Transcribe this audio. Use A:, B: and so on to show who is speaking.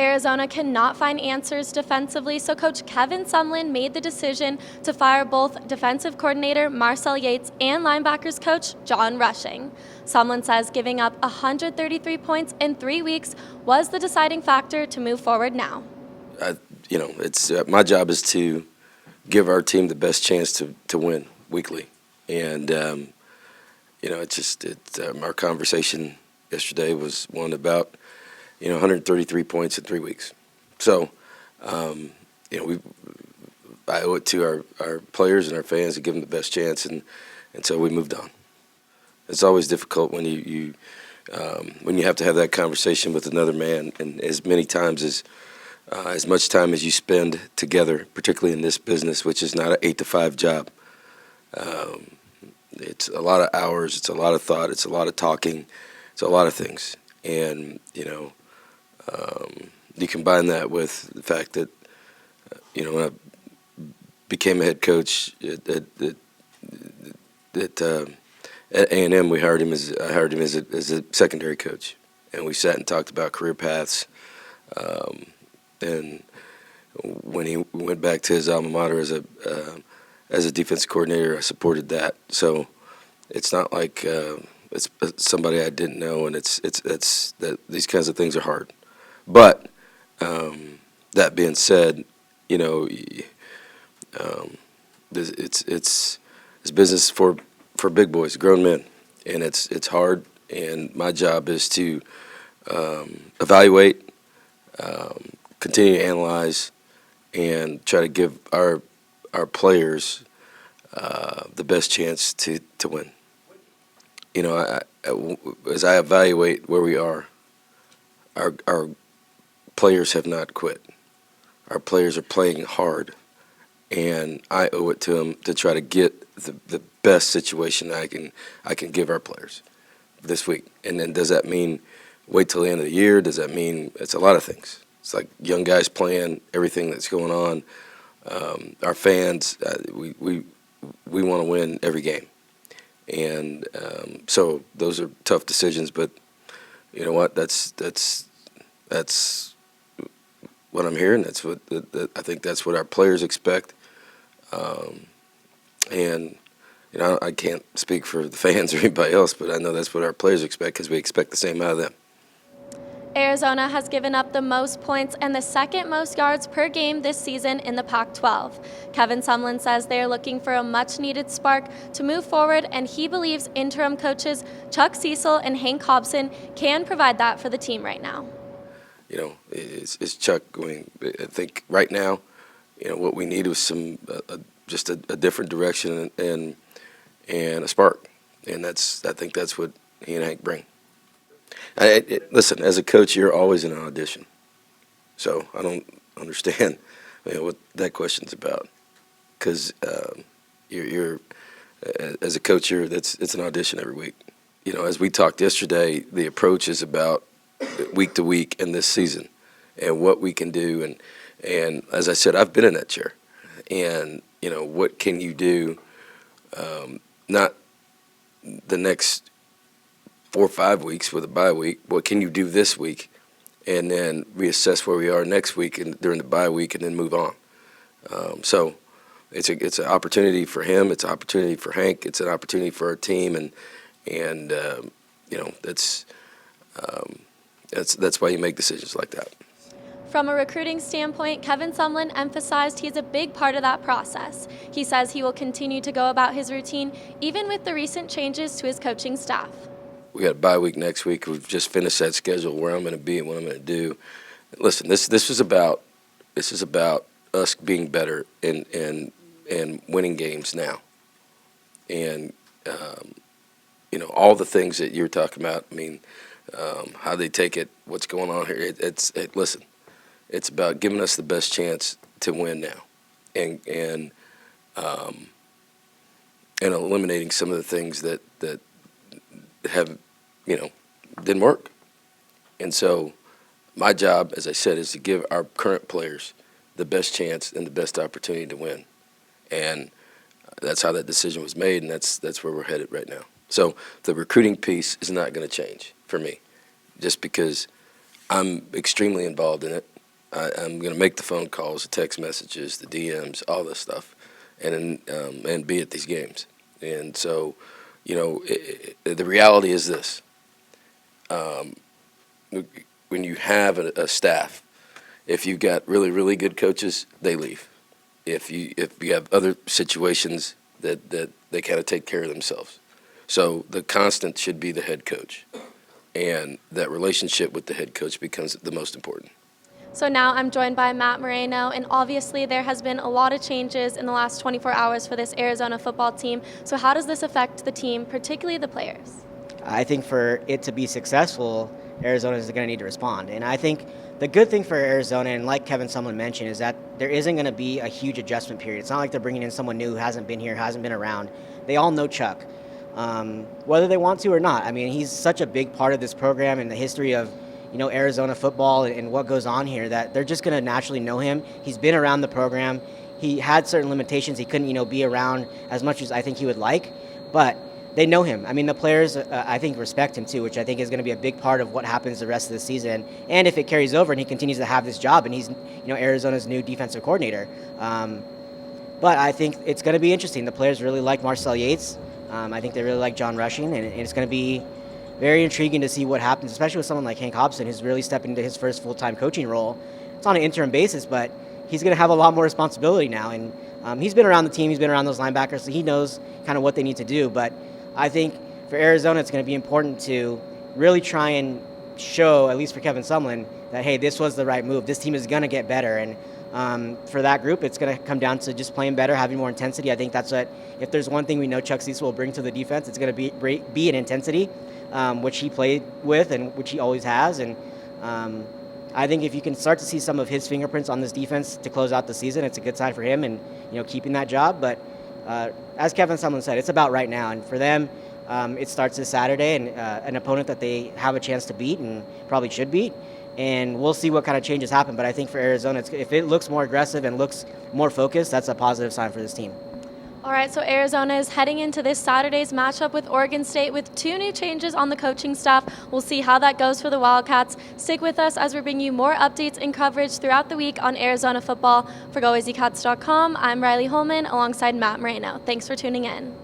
A: Arizona cannot find answers defensively, so Coach Kevin Sumlin made the decision to fire both defensive coordinator Marcel Yates and linebackers coach John Rushing. Sumlin says giving up 133 points in 3 weeks was the deciding factor to move forward now.
B: It's my job is to give our team the best chance to win weekly, and our conversation yesterday was one about 133 points in 3 weeks. So, I owe it to our players and our fans to give them the best chance, and so we moved on. It's always difficult when you have to have that conversation with another man, and as many times as much time as you spend together, particularly in this business, which is not an 8-to-5 job. It's a lot of hours, it's a lot of thought, it's a lot of talking, it's a lot of things, and you combine that with the fact that when I became a head coach at A&M, I hired him as a secondary coach, and we sat and talked about career paths. And when he went back to his alma mater as a defensive coordinator, I supported that. So it's not like it's somebody I didn't know, and it's that these kinds of things are hard. But that being said, it's business for big boys, grown men, and it's hard. And my job is to evaluate, continue to analyze, and try to give our players the best chance to win. As I evaluate where we are, our players have not quit. Our players are playing hard, and I owe it to them to try to get the best situation I can give our players this week. And then does that mean wait till the end of the year? Does that mean it's a lot of things? It's like young guys playing, everything that's going on. Our fans, we want to win every game, and so those are tough decisions. But you know what? That's what I'm hearing. That's what I think. That's what our players expect. And I can't speak for the fans or anybody else, but I know that's what our players expect because we expect the same out of them.
A: Arizona has given up the most points and the second most yards per game this season in the Pac-12. Kevin Sumlin says they are looking for a much-needed spark to move forward, and he believes interim coaches Chuck Cecil and Hank Hobson can provide that for the team right now.
B: It's Chuck going. I think right now, what we need is just a different direction and a spark, and I think that's what he and Hank bring. Listen, as a coach, you're always in an audition, so I don't understand what that question's about. Because you're as a coach, it's an audition every week. As we talked yesterday, the approach is about week to week in this season and what we can do. And as I said, I've been in that chair. And what can you do? Not the next 4 or 5 weeks with a bye week. What can you do this week, and then reassess where we are next week and during the bye week, and then move on. So it's an opportunity for him. It's an opportunity for Hank. It's an opportunity for our team, and that's why you make decisions like that.
A: From a recruiting standpoint, Kevin Sumlin emphasized he is a big part of that process. He says he will continue to go about his routine, even with the recent changes to his coaching staff.
B: We got a bye week next week. We've just finished that schedule, where I'm going to be and what I'm going to do. Listen, this is about us being better and winning games now. And all the things that you're talking about. I mean, how they take it, what's going on here. Listen, it's about giving us the best chance to win now, and eliminating some of the things that have didn't work. And so my job, as I said, is to give our current players the best chance and the best opportunity to win. And that's how that decision was made, and that's where we're headed right now. So the recruiting piece is not going to change for me, just because I'm extremely involved in it. I'm going to make the phone calls, the text messages, the DMs, all this stuff, and be at these games. And so, the reality is this: when you have a staff, if you've got really, really good coaches, they leave. If you have other situations that they kind of take care of themselves. So the constant should be the head coach, and that relationship with the head coach becomes the most important.
A: So now I'm joined by Matt Moreno, and obviously there has been a lot of changes in the last 24 hours for this Arizona football team. So how does this affect the team, particularly the players?
C: I think for it to be successful, Arizona is going to need to respond. And I think the good thing for Arizona, and like Kevin Sumlin mentioned, is that there isn't going to be a huge adjustment period. It's not like they're bringing in someone new who hasn't been here, hasn't been around. They all know Chuck, whether they want to or not. I mean, he's such a big part of this program and the history of Arizona football and what goes on here that they're just going to naturally know him. He's been around the program. He had certain limitations. He couldn't, be around as much as I think he would like, but they know him. I mean, the players, I think, respect him too, which I think is going to be a big part of what happens the rest of the season. And if it carries over and he continues to have this job and he's, Arizona's new defensive coordinator. But I think it's going to be interesting. The players really like Marcel Yates. I think they really like John Rushing, and it's going to be very intriguing to see what happens, especially with someone like Hank Hobson, who's really stepping into his first full-time coaching role. It's on an interim basis, but he's going to have a lot more responsibility now. And he's been around the team, he's been around those linebackers, so he knows kind of what they need to do. But I think for Arizona, it's going to be important to really try and show, at least for Kevin Sumlin, that, hey, this was the right move. This team is going to get better. And for that group, it's going to come down to just playing better, having more intensity. I think that's what, if there's one thing we know Chuck Cecil will bring to the defense, it's going to be an intensity, which he played with and which he always has. And I think if you can start to see some of his fingerprints on this defense to close out the season, it's a good sign for him and keeping that job. But as Kevin Sumlin said, it's about right now. And for them, it starts this Saturday, and an opponent that they have a chance to beat and probably should beat. And we'll see what kind of changes happen. But I think for Arizona, if it looks more aggressive and looks more focused, that's a positive sign for this team.
A: All right, so Arizona is heading into this Saturday's matchup with Oregon State with 2 new changes on the coaching staff. We'll see how that goes for the Wildcats. Stick with us as we bring you more updates and coverage throughout the week on Arizona football. For GOAZCATS.com, I'm Riley Holman alongside Matt Moreno. Thanks for tuning in.